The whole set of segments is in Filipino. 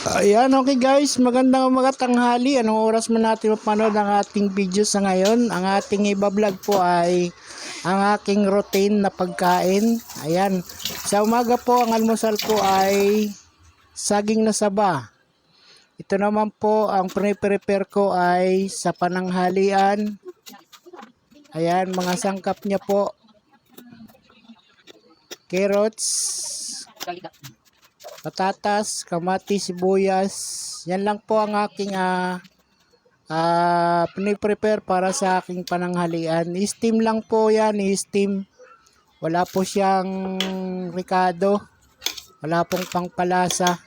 Ayan, okay guys, magandang umaga tanghali. Anong oras man natin mapanood ang ating video sa ngayon? Ang ating ibablog po ay ang aking routine na pagkain. Ayan, sa umaga po ang almusal ko ay saging na saba. Ito naman po ang pre-prepare ko ay sa pananghalian. Ayan, mga sangkap niya po: carrots, patatas, kamatis, sibuyas. Yan lang po ang aking piniprepare para sa aking pananghalian. Steam lang po yan, steam. Wala po siyang ricado, wala pong pangpalasa.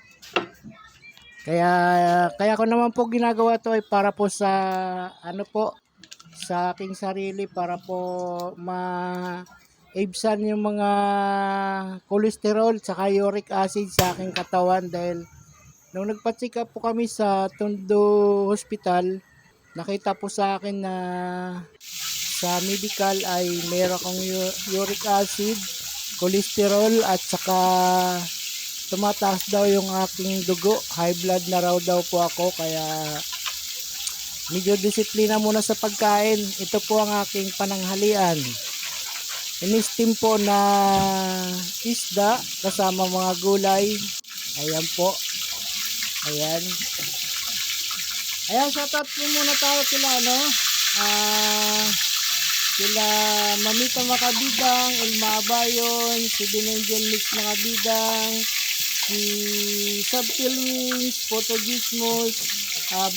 Kaya ko naman po ginagawa to ay para po sa sa aking sarili, para po maibsan yung mga cholesterol saka uric acid sa aking katawan. Dahil nung nagpa-check up po kami sa Tondo Hospital, nakita po sa akin na sa medical ay meron akong uric acid, cholesterol, at saka tumataas daw yung aking dugo. High blood na raw daw po ako, kaya medyo disiplina muna sa pagkain. Ito po ang aking pananghalian: in-steam po na isda kasama mga gulay. Ayan po. Ayan, shoutout po muna tayo sila sila Mamita Makabidang, Ulma Abayon, si Binangel Mix Makabidang, si Subtil Wings, Photogismos,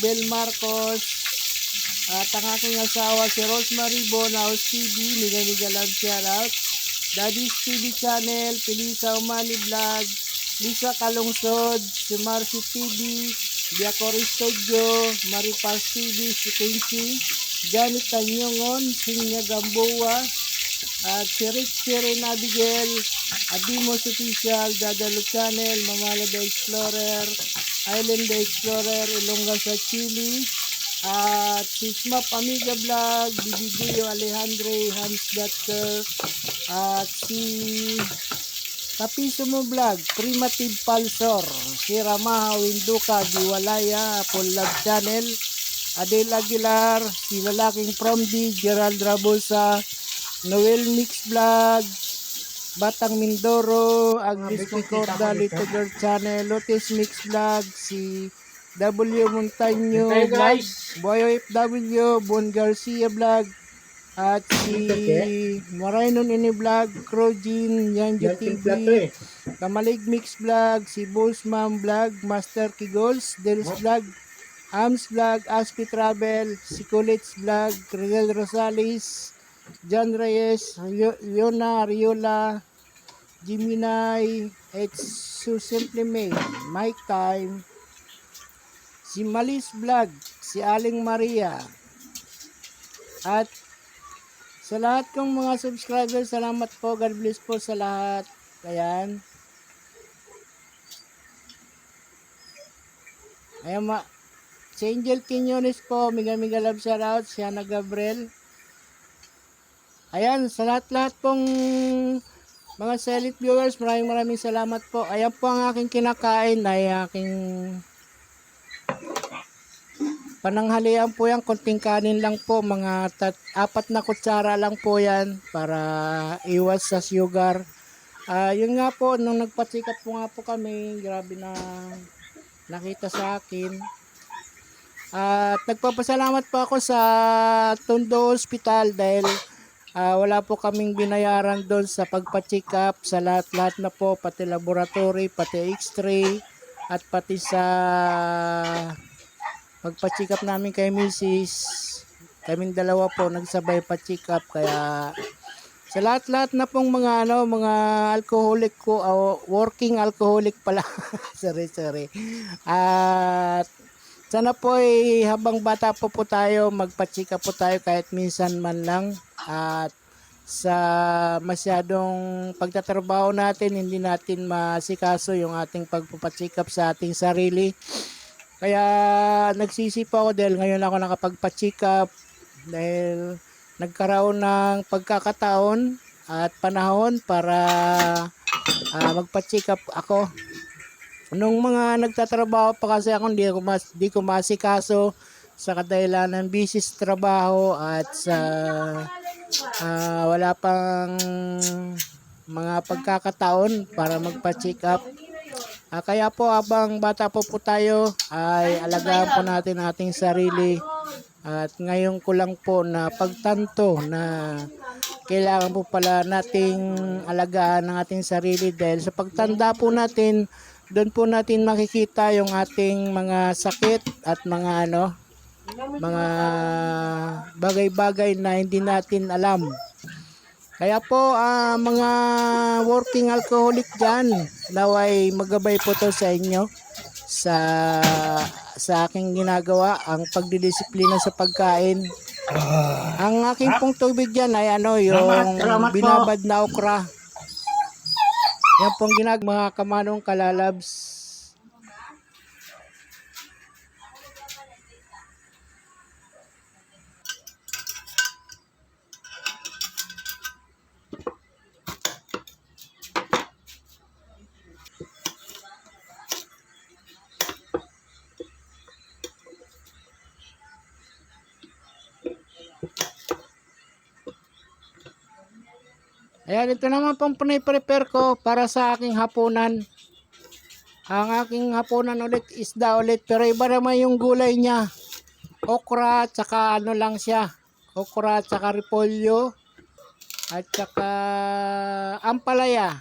Bel Marcos, at ang aking asawa si Rosemary Bonaus TV, Miga Love Shoutout, Daddy's TV Channel, Pilisa Umali Vlog, Lisa Kalungsod, si Marcy TV, Biacori Studio, Maripas TV, si Kenchi, Janet Tanyongon, Sinya Gamboa, at si Richie Abigail, Adimos Official, Dadalo Channel, Mamala the Explorer, Island the Explorer, Ilongga sa Chile, at si Smap Amiga Vlog, BBDO Alejandre, Hans Doctor, at si Kapiso mo Vlog, Primitive Palsor, si Ramaha Winduka, Diwalaya, Apple Love Channel, Adel Aguilar, si Lalaking Promdi, Gerald Rabosa, Noel Mix Vlog, Batang Mindoro, Agnes Picorda, Little Girl Channel, Lotus Mix Vlog, si W Montaño Vlog, Boy FW, Bon Garcia Vlog, at si Morainon Ini Vlog, Crojin, Yanjo TV, Kamalig Mix Vlog, si Bosman Vlog, Master Kigols, Dels Vlog, Ams Vlog, Aspi Travel, si Kulits Vlog, Riel Rosales, John Reyes, Leona Ariola, Jiminay, It's So Simply Made, Mike Time, si Malis Vlog, si Aling Maria, at sa lahat kong mga subscribers, salamat po. God bless po sa lahat. Ayan. Ayan si Angel Quinones po, Miga Love Shoutout, si Hannah Gabriel. Ayan, sa lahat pong mga silent viewers, maraming salamat po. Ayan po ang aking kinakain, ay aking pananghalian po yan. Konting kanin lang po, mga 4 na kutsara lang po yan para iwas sa sugar. Yun nga po, nung nagpa-check up po nga po kami, grabe na nakita sa akin. At nagpapasalamat po ako sa Tondo Hospital dahil wala po kaming binayaran doon sa pagpa-check up, sa lahat na po, pati laboratory, pati x-ray, at pati sa pagpa-check up namin kay Mrs. Kaming dalawa po nagsabay pa-check up. Kaya sa lahat na pong mga mga alcoholic ko, working alcoholic pala. sorry. At sana po habang bata po tayo, magpa-check up po tayo kahit minsan man lang. At sa masyadong pagtatrabaho natin, hindi natin masikaso yung ating pagpapacheck up sa ating sarili. Kaya nagsisi po ako dahil ngayon ako nakapagpa-check up, dahil nagkaroon ng pagkakataon at panahon para magpa-check up ako. Nung mga nagtatrabaho pa kasi ako, di ko masikaso sa kadahilan ng busy sa trabaho at sa wala pang mga pagkakataon para magpa-check up. Kaya po habang bata po tayo ay alagaan po natin ating sarili at ngayon ko lang po na pagtanto na kailangan po pala nating alagaan ng ating sarili dahil sa pagtanda po natin doon po natin makikita yung ating mga sakit at mga bagay-bagay na hindi natin alam. Kaya po mga working alcoholic dyan, naway magabay po to sa inyo sa aking ginagawa, ang pagdidisiplina sa pagkain. Ang aking pong tubig dyan ay yung binabad na okra. Yan pong mga kamanong kalalabs. Ayan, ito naman pong prepare ko para sa aking hapunan. Ang aking hapunan ulit, isda ulit. Pero iba naman yung gulay niya. Okra, tsaka lang siya. Okra, tsaka repolyo. At tsaka ampalaya.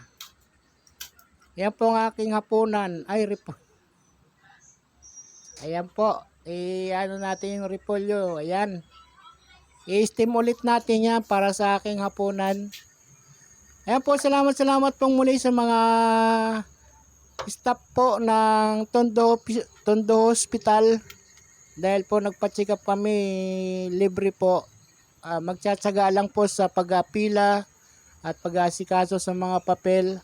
Yan po ang aking hapunan. Ayan po. Natin yung repolyo. Ayan. I-steam ulit natin yan para sa aking hapunan. Ayan po, salamat pong muli sa mga staff po ng Tondo Hospital. Dahil po nagpa-check up kami, libre po. Magtsatsaga lang po sa pag-apila at pag-asikaso sa mga papel.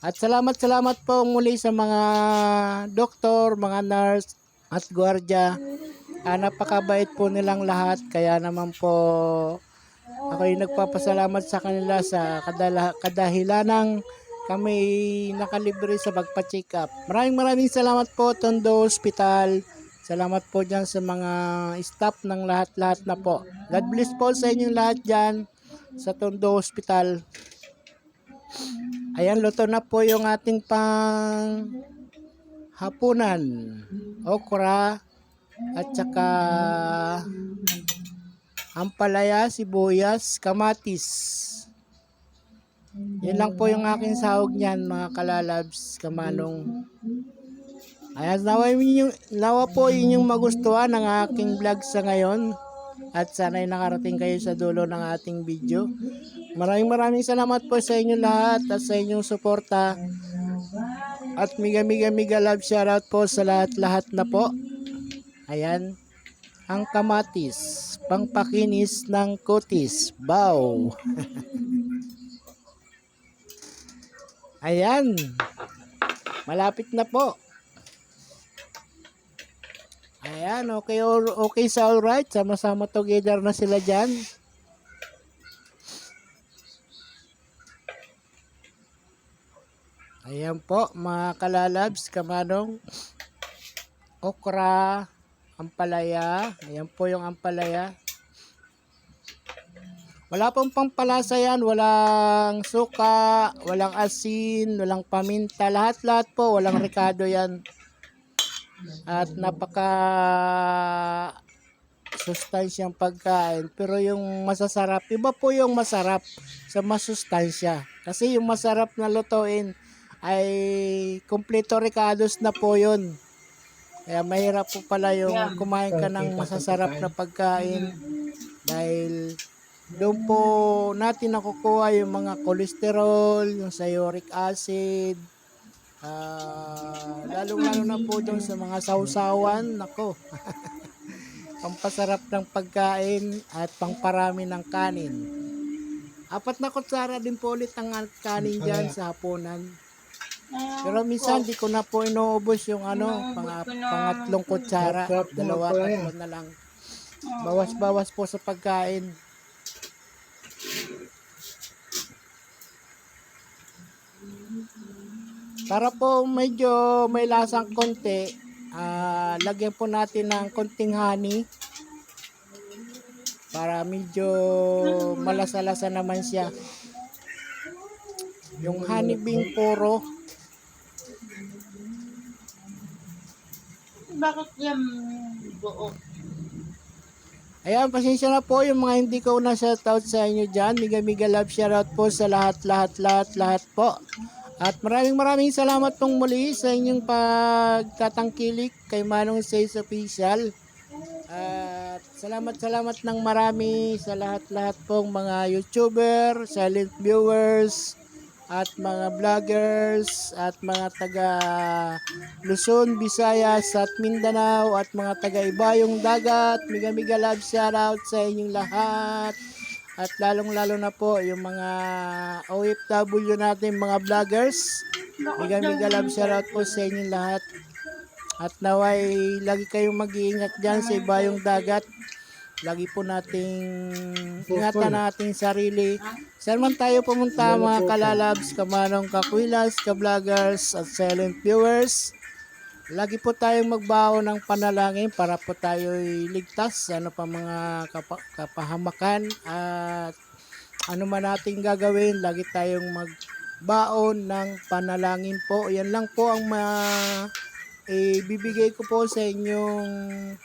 At salamat po muli sa mga doktor, mga nurse at gwardiya. Napakabait po nilang lahat. Kaya naman po ako'y nagpapasalamat sa kanila sa kadahilanang kami nakalibre sa pagpa-check up. Maraming salamat po Tondo Hospital. Salamat po dyan sa mga staff ng lahat na po. God bless po sa inyong lahat dyan sa Tondo Hospital. Ayan, luto na po yung ating pang hapunan. Okra at saka ampalaya, sibuyas, kamatis. Yan lang po yung aking sahog niyan mga kalalabs, kamanong. Ayan, nawa po inyong magustuhan ng aking vlog sa ngayon. At sana'y nakarating kayo sa dulo ng ating video. Maraming salamat po sa inyo lahat at sa inyong suporta. At miga love shoutout po sa lahat na po. Ayan. Ang kamatis, pangpakinis ng kutis. Bow. Ayan. Malapit na po. Ayan, okay sa alright. Sama-sama together na sila dyan. Ayan po, mga kalalabs, kamanong. Okra, ampalaya. Ayan po yung ampalaya. Wala pong pampalasa yan. Walang suka, walang asin, walang paminta. Lahat po, walang rekado yan. At napaka sustansyang pagkain, pero yung masasarap, iba po yung masarap sa masustansya. Kasi yung masarap na lutuin ay kompleto recados na po yun. Kaya mahirap po pala yung kumain ka ng masasarap na pagkain dahil doon po natin nakukuha yung mga cholesterol, yung uric acid, lalo na po doon sa mga sausawan, nako. Pampasarap ng pagkain at pangparami ng kanin. 4 na kutsara din po ulit ang kanin dyan sa hapunan. Pero minsan di ko na po inuubos yung pangatlong kutsara. 2, 3 na lang. Bawas-bawas po sa pagkain. Para po medyo may lasang konti, lagyan po natin ng konting honey para medyo malasa-lasa naman siya. Yung honey bean puro. Bakit yan buo? Ayan, pasensya na po yung mga hindi ko na shoutout sa inyo dyan. Miga love shoutout po sa lahat po. At maraming salamat pong muli sa inyong pagtatangkilik kay Manong Says Official. At salamat ng marami sa lahat pong mga YouTuber, silent viewers, at mga vloggers, at mga taga Luzon, Visayas, at Mindanao, at mga taga Ibayong Dagat. Miga love shoutout sa inyong lahat. At lalong-lalo na po yung mga OFW natin, mga vloggers. Miga love shoutout po sa inyong lahat. At naway lagi kayong mag-iingat dyan sa Ibayong Dagat. Lagi po nating ingatan nating sarili. Saan man tayo pumunta, mga kalalabs, kamanong, kakwilas, ka-vloggers, at silent viewers, lagi po tayong magbaon ng panalangin para po tayo'y ligtas sa ano pa mga kapahamakan at ano man nating gagawin. Lagi tayong magbaon ng panalangin po. Yan lang po ang ibibigay ko po sa inyong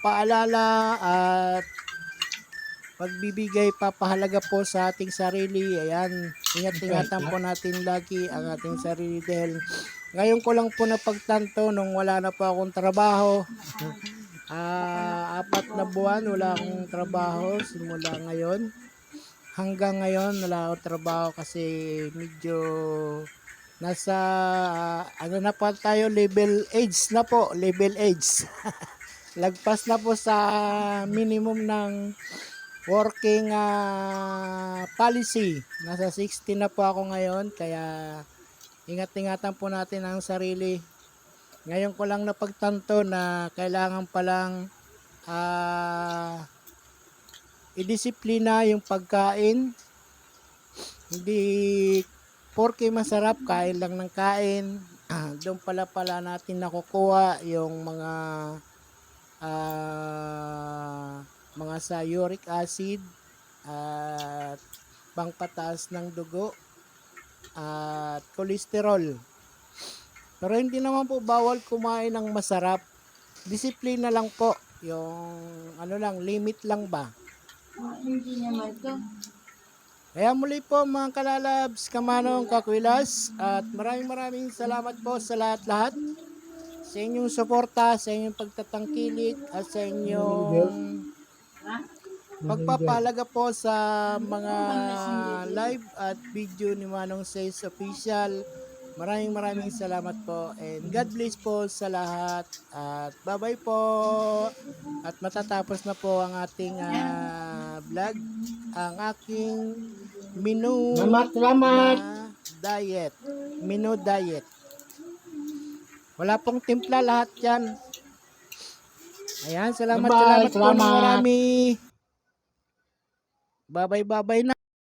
paalala at pagbibigay papahalaga po sa ating sarili. Ayan, ingat-ingatan po natin lagi ang ating sarili dahil ngayon ko lang po napagtanto nung wala na po akong trabaho. 4 na buwan wala akong trabaho simula ngayon. Hanggang ngayon wala akong trabaho kasi medyo nasa ano na po tayo, level age na po, level age. Lagpas na po sa minimum ng working policy. Nasa 60 na po ako ngayon, kaya ingat-ingatan po natin ang sarili. Ngayon ko lang napagtanto na kailangan palang idisiplina yung pagkain. Hindi porke masarap, kain lang ng kain. Doon pala natin nakukuha yung mga sa uric acid at pangpataas ng dugo at cholesterol. Pero hindi naman po bawal kumain ng masarap. Disiplina lang po. Yung ano lang, limit lang ba? Hindi naman to. Kaya muli po mga kalalabs, kamanong, kakwilas, at maraming salamat po sa lahat sa inyong suporta, sa inyong pagtatangkilik, at sa inyong pagpapahalaga po sa mga live at video ni Manong Says Official. Maraming salamat po, and God bless po sa lahat, at bye po, at matatapos na po ang ating vlog, ang aking menu na diet, wala pong timpla, lahat yan. Ayan, salamat po ng marami. Bye na.